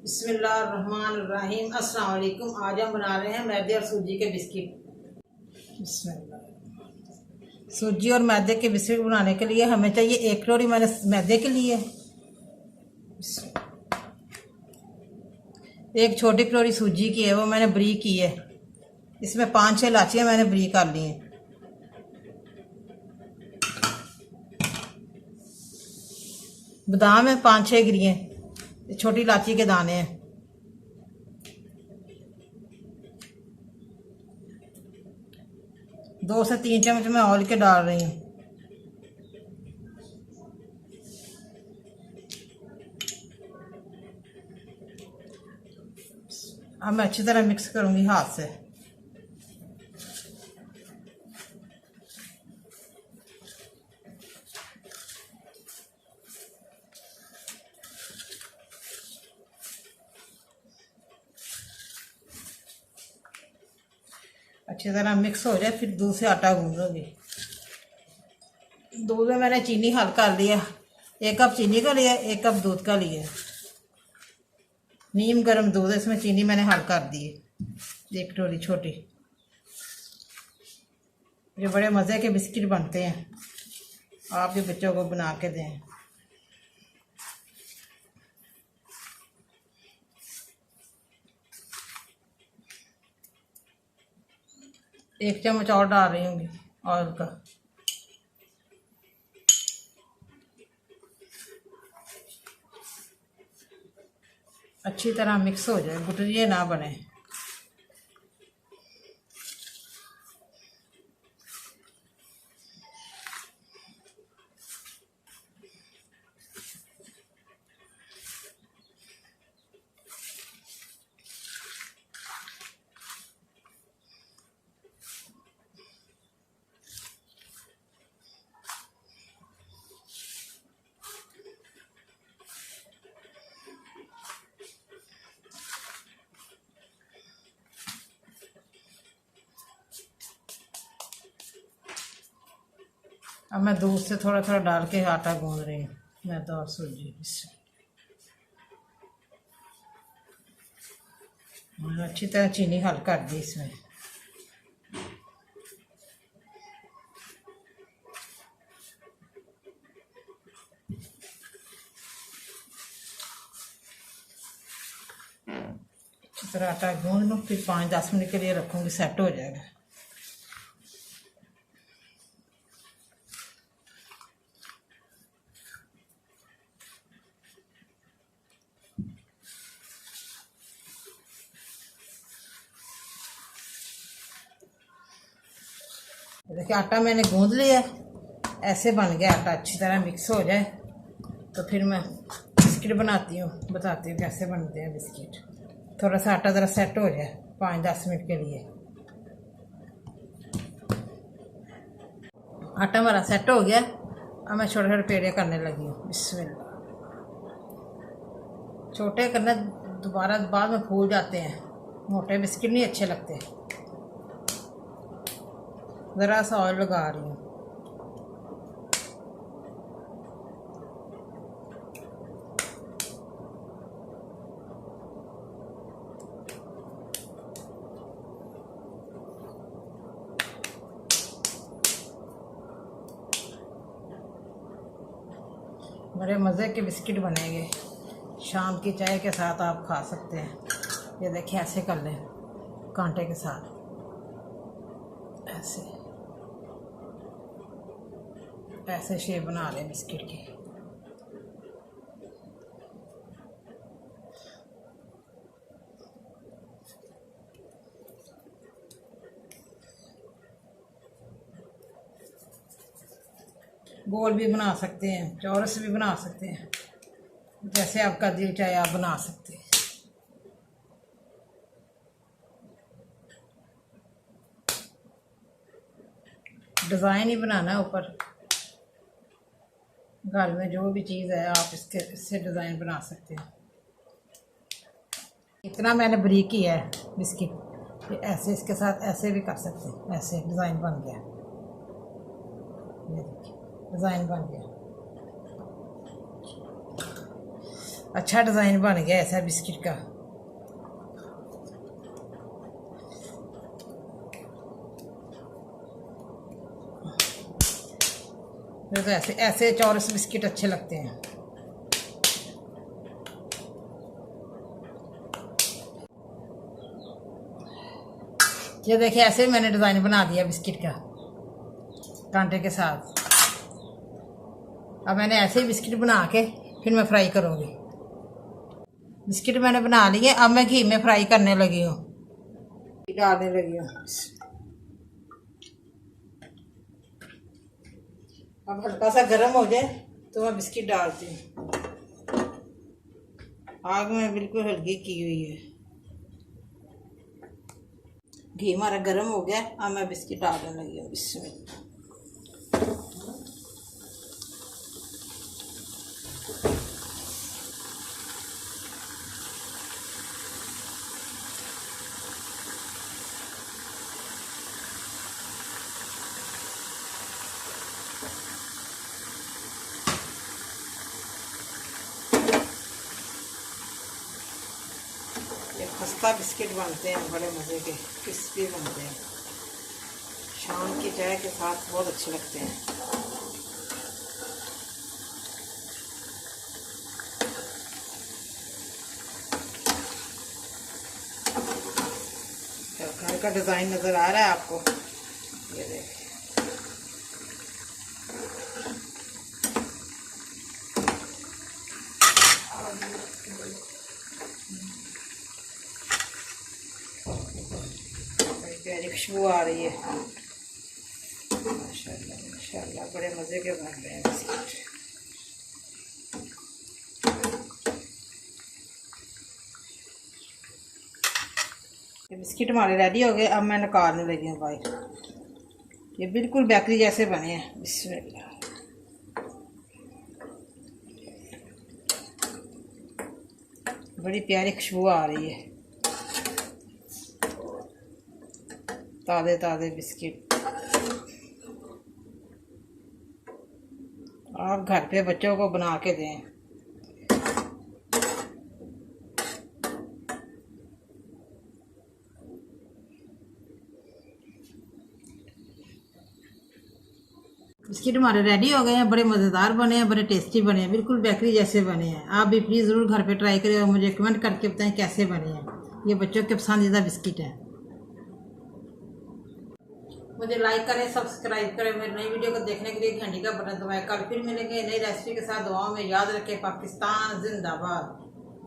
बिस्मिल्लाहिर्रहमानिर्रहीम। अस्सलाम वालेकुम। आज हम बना रहे हैं मैदे और सूजी के बिस्किट। बिस्मिल्लाह। सूजी और मैदे के बिस्किट बनाने के लिए हमें चाहिए 1 कटोरी मैंने मैदे के लिए, 1 छोटी कटोरी सूजी की है, वो मैंने बरीक की है। इसमें 5-6 इलायचियाँ मैंने बरीक कर ली हैं। बादाम है 5-6 गिरियाँ, छोटी इलायची के दाने हैं। दो से 3 चम्मच मैं ऑयल के डाल रही हूँ। अब मैं अच्छी तरह मिक्स करूँगी हाथ से। अच्छी तरह मिक्स हो जाए, फिर दूध से आटा गूंदूंगी। दूध में मैंने चीनी हल कर लिया, 1 कप चीनी का लिया, 1 कप दूध का लिया। नीम गर्म दूध है, इसमें चीनी मैंने हल कर दी है 1 कटोरी छोटी। ये बड़े मज़े के बिस्किट बनते हैं, आप भी बच्चों को बना के दें। एक चम्मच और डाल रही हूँ ऑयल का। अच्छी तरह मिक्स हो जाए, गुठलियाँ ना बने। अब मैं दूध से थोड़ा थोड़ा डाल के आटा गूंद रही हूँ, मैदा और सूजी। मैंने अच्छी तरह चीनी हल कर दी इसमें। अच्छी तरह आटा गूंद लूँ, फिर 5-10 मिनट के लिए रखूँगी, सेट हो जाएगा। देखिए आटा मैंने गूंद लिया, ऐसे बन गया आटा। अच्छी तरह मिक्स हो जाए तो फिर मैं बिस्किट बनाती हूँ, बताती हूँ कैसे बनते हैं बिस्किट। थोड़ा सा आटा ज़रा सेट हो जाए 5-10 मिनट के लिए। आटा हमारा सेट हो गया। अब मैं छोटे छोटे पेड़े करने लगी हूँ। बिस्मिल्लाह। छोटे करना, दोबारा बाद में फूल जाते हैं, मोटे बिस्किट नहीं अच्छे लगते। ज़रा सा ऑयल लगा रही हूँ। बड़े मज़े के बिस्किट बनेंगे, शाम की चाय के साथ आप खा सकते हैं। ये देखिए ऐसे कर लें, कांटे के साथ ऐसे शेप बना लें बिस्किट की। गोल भी बना सकते हैं, चौरस भी बना सकते हैं, जैसे आपका दिल चाहे आप बना सकते हैं। डिज़ाइन ही बनाना है ऊपर, घर में जो भी चीज़ है आप इससे डिज़ाइन बना सकते हैं। इतना मैंने बरीक किया है बिस्किट, ऐसे इसके साथ ऐसे भी कर सकते हैं। ऐसे डिज़ाइन बन गया, ये देखिए डिज़ाइन बन गया। अच्छा डिज़ाइन बन गया ऐसा बिस्किट का। मुझे तो ऐसे ऐसे चौरस बिस्किट अच्छे लगते हैं। ये देखिए ऐसे मैंने डिज़ाइन बना दिया बिस्किट का कांटे के साथ। अब मैंने ऐसे ही बिस्किट बना के फिर मैं फ्राई करूँगी। बिस्किट मैंने बना लिए, अब मैं घी में फ्राई करने लगी हूँ, डालने लगी हूँ। अब हल्का सा गर्म हो जाए तो मैं बिस्किट डालती हूँ। आग में बिल्कुल हल्की की हुई है। घी हमारा गर्म हो गया, अब मैं बिस्किट डालने लगी हूँ इसमें। ये खस्ता बिस्किट बनते हैं, बड़े मज़े के क्रिस्पी बनते हैं। शाम की चाय के साथ बहुत अच्छे लगते हैं। घर का डिज़ाइन नज़र आ रहा है आपको? ये देखिए, प्यारी खुशबू आ रही है। माशाल्लाह माशाल्लाह, बड़े मज़े के बन रहे हैं बिस्किट। ये बिस्किट हमारे रेडी हो गए, अब मैं निकालने लगी हूँ बाहर। ये बिल्कुल बेकरी जैसे बने हैं। बिस्मिल्लाह। बड़ी प्यारी खुशबू आ रही है। ताज़े ताज़े बिस्किट आप घर पे बच्चों को बना के दें। बिस्किट हमारे रेडी हो गए हैं, बड़े मज़ेदार बने हैं, बड़े टेस्टी बने हैं, बिल्कुल बेकरी जैसे बने हैं। आप भी प्लीज़ ज़रूर घर पे ट्राई करें और मुझे कमेंट करके बताएं कैसे बने हैं। ये बच्चों के पसंदीदा बिस्किट है। मुझे लाइक करें, सब्सक्राइब करें। मेरी नई वीडियो को देखने के लिए घंटी का बटन दबाएं। कल फिर मिलेंगे नई रेसिपी के साथ। दुआओं में याद रखें। पाकिस्तान जिंदाबाद।